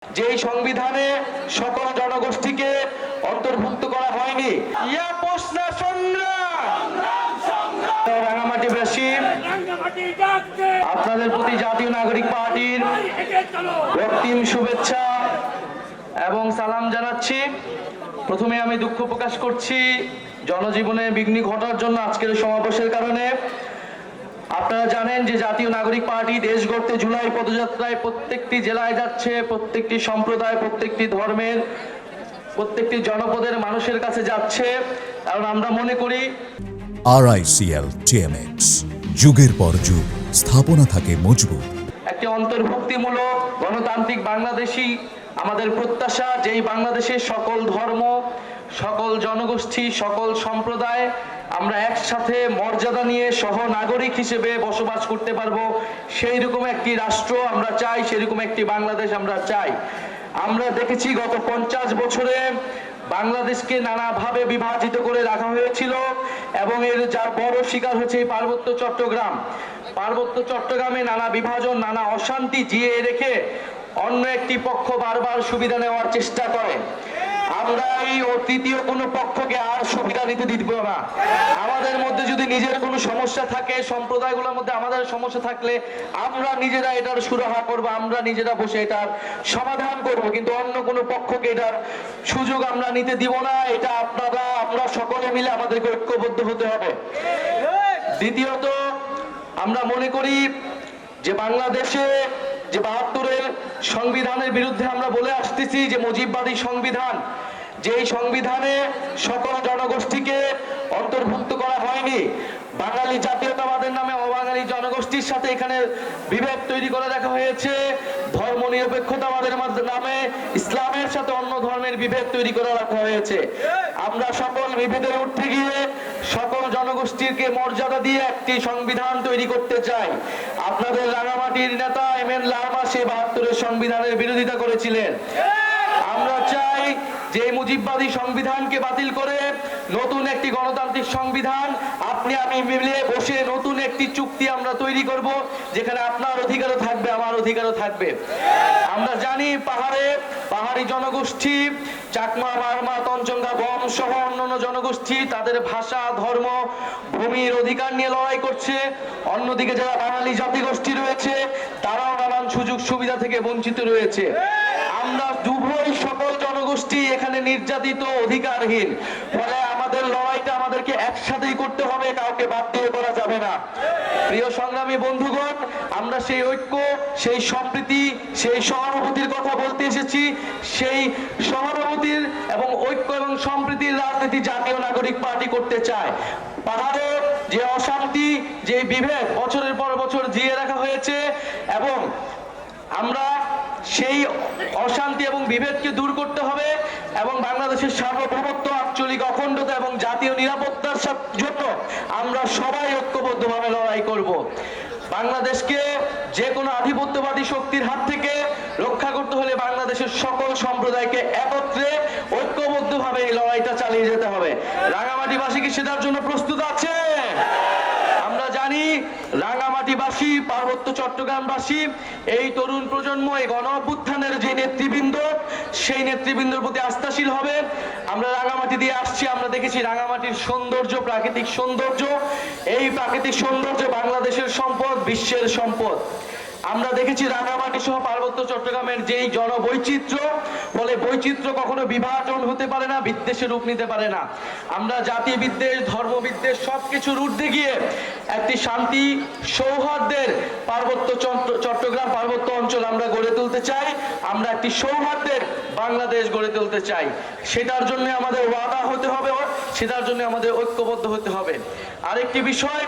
যেই সংবিধানে সকল জনগোষ্ঠীকে অন্তর্ভুক্ত করা হয়নি। ইয়া প্রশ্ন রাঙামাটিবাসী আপনাদের প্রতি জাতীয় নাগরিক পার্টির রক্তিম শুভেচ্ছা এবং সালাম জানাচ্ছি। প্রথমে আমি দুঃখ প্রকাশ করছি জনজীবনে বিঘ্ন ঘটার জন্য আজকের সমাবেশের কারণে। আপনারা জানেন যে জাতীয় নাগরিক পার্টি দেশ গড়তে জুলাই পদযাত্রায় প্রত্যেকটি জেলায় যাচ্ছে, প্রত্যেকটি সম্প্রদায়, প্রত্যেকটি ধর্মের, প্রত্যেকটি জনপদের মানুষের কাছে যাচ্ছে। কারণ আমরা মনে করি RICL TMX যুগের পর যুগ স্থাপনা থাকে মজবুত। একটি অন্তর্ভুক্তিমূলক গণতান্ত্রিক বাংলাদেশী আমাদের প্রত্যাশা, যেই বাংলাদেশে সকল ধর্ম, সকল জনগোষ্ঠী, সকল সম্প্রদায় আমরা একসাথে মর্যাদা নিয়ে সহ নাগরিক হিসেবে বসবাস করতে পারবো। সেই রকম একটি রাষ্ট্র আমরা চাই, সেরকম একটি বাংলাদেশ আমরা চাই। আমরা দেখেছি গত 50 বছরে বাংলাদেশকে নানাভাবে বিভাজিত করে রাখা হয়েছিল এবং এর যার বড় শিকার হচ্ছে এই পার্বত্য চট্টগ্রাম। পার্বত্য চট্টগ্রামে নানা বিভাজন, নানা অশান্তি জিয়ে রেখে অন্য একটি পক্ষ বারবার সুবিধা নেওয়ার চেষ্টা করে। আমরা এই তৃতীয় কোনো পক্ষকে আর সুবিধা নিতে দিব না। আমাদের মধ্যে যদি নিজের কোনো সমস্যা থাকে, সম্প্রদায়গুলোর মধ্যে আমাদের সমস্যা থাকলে আমরা নিজেরা এটার সুরাহা করব, আমরা নিজেরা বসে এটার সমাধান করব, কিন্তু অন্য কোনো পক্ষকে এটার সুযোগ আমরা নিতে দিব না। এটা আমরা সকলে মিলে আমাদেরকে ঐক্যবদ্ধ হতে হবে। দ্বিতীয়ত, আমরা মনে করি যে বাংলাদেশে যে 72-এর সংবিধানের বিরুদ্ধে আমরা বলে আসতেছি যে মুজিববাদী সংবিধান, যেই সংবিধানে সকল জনগোষ্ঠীকে অন্তর্ভুক্ত করা হয়নি। বাঙালি জাতীয়তাবাদের নামে অবাঙালি জনগোষ্ঠীর সাথে এখানে বিভেদ তৈরি করে রাখা হয়েছে। ধর্ম নিরপেক্ষতাবাদের নামে ইসলামের সাথে অন্য ধর্মের বিভেদ তৈরি করে রাখা হয়েছে। আমরা সকল বিভেদের ঊর্ধ্বে গিয়ে সকল জনগোষ্ঠীকে মর্যাদা দিয়ে একটি সংবিধান তৈরি করতে চাই। আপনাদের রাঙামাটির নেতা MN লারমা সে 72-এর সংবিধানের বিরোধিতা করেছিলেন। আমরা চাই যে মুজিববাদী সংবিধানকে বাতিল করে নতুন একটি গণতান্ত্রিক সংবিধান আপনি আমি মিলে বসে নতুন একটি চুক্তি আমরা তৈরি করব, যেখানে আপনার অধিকারও থাকবে, আমার অধিকারও থাকবে। আমরা জানি পাহাড়ি জনগোষ্ঠী, চাকমা, মারমা, তঞ্চঙ্গা, বম সহ অন্যান্য জনগোষ্ঠী তাদের ভাষা, ধর্ম, ভূমির অধিকার নিয়ে লড়াই করছে। অন্যদিকে যারা বাঙালি জাতিগোষ্ঠী রয়েছে তারাও নানান সুযোগ সুবিধা থেকে বঞ্চিত রয়েছে। আমরা উভয় সকল জনগোষ্ঠী এখানে নির্যাতিত, অধিকারহীন। ফলে আমাদের লড়াইটা আমাদেরকে একসাথেই করতে হবে, কাউকে বাদ দিয়ে করা যাবে না। প্রিয় সংগ্রামী বন্ধুগণ, আমরা সেই ঐক্য, সেই সম্প্রীতি, সেই সহানুভূতির কথা বলতে এসেছি। সেই সহানুভূতির এবং ঐক্য এবং সম্প্রীতির রাজনীতি জাতীয় নাগরিক পার্টি করতে চায়। পাহাড়ে যে অশান্তি, যে বিভেদ বছরের পর বছর জিয়ে রাখা হয়েছে এবং আমরা সেই অশান্তি এবং বিভেদকে দূর করতে হবে এবং বাংলাদেশের সার্বভৌমত্ব, আঞ্চলিক অখণ্ডতা এবং জাতীয় নিরাপত্তার জন্য আমরা সবাই ঐক্যবদ্ধভাবে লড়াই করব। বাংলাদেশকে যে কোনো আধিপত্যবাদী শক্তির হাত থেকে রক্ষা করতে হলে বাংলাদেশের সকল সম্প্রদায়কে একত্রে ঐক্যবদ্ধভাবে এই লড়াইটা চালিয়ে যেতে হবে। রাঙামাটিবাসী কি সেটার জন্য প্রস্তুত আছে? আমরা জানি রাঙামাটিবাসী, পার্বত্য চট্টগ্রামবাসী, এই তরুণ প্রজন্ম, এই গণ অভ্যুত্থানের যে নেতৃবৃন্দ, সেই নেতৃবৃন্দের প্রতি আস্থাশীল হবে। আমরা রাঙামাটি দিয়ে আসছি, আমরা দেখেছি রাঙামাটির সৌন্দর্য, প্রাকৃতিক সৌন্দর্য। এই প্রাকৃতিক সৌন্দর্য বাংলাদেশের সম্পদ, বিশ্বের সম্পদ। আমরা দেখেছি রাঙামাটি সহ পার্বত্য চট্টগ্রামের যেই জনবৈচিত্র্য, ফলে বৈচিত্র্য কখনো বিভাজন হতে পারে না, বিদ্বেষের রূপ নিতে পারে না। আমরা জাতি বিদ্বেষ, ধর্ম বিদ্বেষ সবকিছুর ঊর্ধ্বে গিয়ে একটি শান্তি সৌহার্দ্যের পার্বত্য চট্টগ্রাম পার্বত্য অঞ্চল আমরা গড়ে তুলতে চাই। আমরা একটি সৌহার্দ্যের বাংলাদেশ গড়ে তুলতে চাই। সেটার জন্য আমাদের ওয়াদা হতে হবে, সেটার জন্য আমাদের ঐক্যবদ্ধ হতে হবে। আরেকটি বিষয়,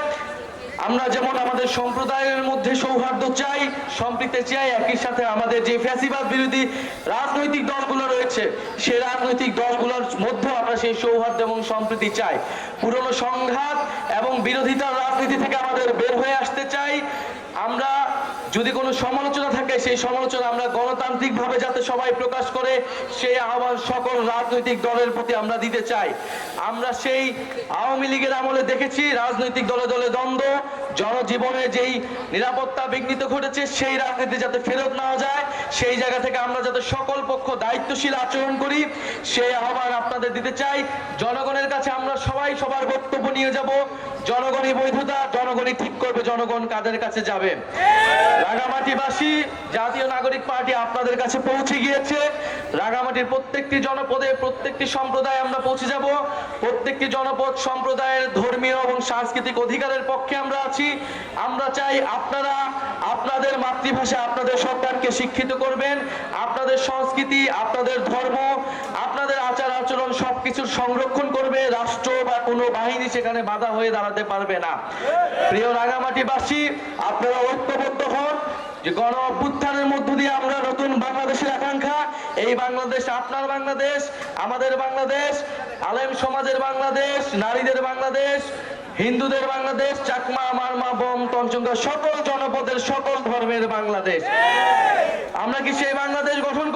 আমরা যেমন আমাদের সম্প্রদায়ের মধ্যে সৌহার্দ্য চাই, সম্প্রীতি চাই, একই সাথে আমাদের যে ফ্যাসিবাদ বিরোধী রাজনৈতিক দলগুলো রয়েছে সেই রাজনৈতিক দলগুলোর মধ্যে আমরা সেই সৌহার্দ্য এবং সম্প্রীতি চাই। পুরনো সংঘাত এবং বিরোধিতার রাজনীতি থেকে আমাদের বের হয়ে আসতে চাই। আমরা যদি কোনো সমালোচনা থাকে সেই সমালোচনা আমরা গণতান্ত্রিকভাবে যাতে সবাই প্রকাশ করে সেই আহ্বান সকল রাজনৈতিক দলের প্রতি আমরা দিতে চাই। আমরা সেই আওয়ামী লীগের আমলে দেখেছি রাজনৈতিক দলে দলে দ্বন্দ্ব, জনজীবনে যেই নিরাপত্তা বিঘ্নিত ঘটেছে সেই রাজনীতি যাতে ফেরত নেওয়া যায়, সেই জায়গা থেকে আমরা যাতে সকল পক্ষ দায়িত্বশীল আচরণ করি সেই আহ্বান আপনাদের দিতে চাই। জনগণের কাছে আমরা সবাই সবার বক্তব্য নিয়ে যাব। জনগণই বৈধতা, জনগণই ঠিক করবে জনগণ কাদের কাছে যাবে। রাঙামাটিবাসী, জাতীয় নাগরিক পার্টি আপনাদের কাছে পৌঁছে গিয়েছে। রাঙামাটির প্রত্যেকটি জনপদে প্রত্যেকটি সম্প্রদায় আমরা পৌঁছে যাব। প্রত্যেকটি জনপদ সম্প্রদায়ের ধর্মীয় এবং সাংস্কৃতিক অধিকারের পক্ষে আমরা আছি। আমরা চাই আপনারা আপনাদের মাতৃভাষা আপনাদের সন্তানকে শিক্ষিত করবেন, আপনাদের সংস্কৃতি, আপনাদের ধর্ম, আপনাদের আচার আচরণ সবকিছুর সংরক্ষণ করবে। রাষ্ট্র বা কোনো বাহিনী সেখানে বাধা হয়ে দাঁড়াতে পারবে না। প্রিয় রাঙামাটিবাসী, আপনারা ঐক্যবদ্ধ হন যে গণ অভ্যুত্থানের মধ্য দিয়ে আমরা নতুন বাংলাদেশের আকাঙ্ক্ষা, এই বাংলাদেশ আপনার বাংলাদেশ, আমাদের বাংলাদেশ, আলেম সমাজের বাংলাদেশ, নারীদের বাংলাদেশ, হিন্দুদের বাংলাদেশ, চাকমা, মারমা, বম, তঞ্চঙ্গা সকল জনপদের সকল ধর্মের বাংলাদেশ। আমরা কি সেই বাংলাদেশ গঠন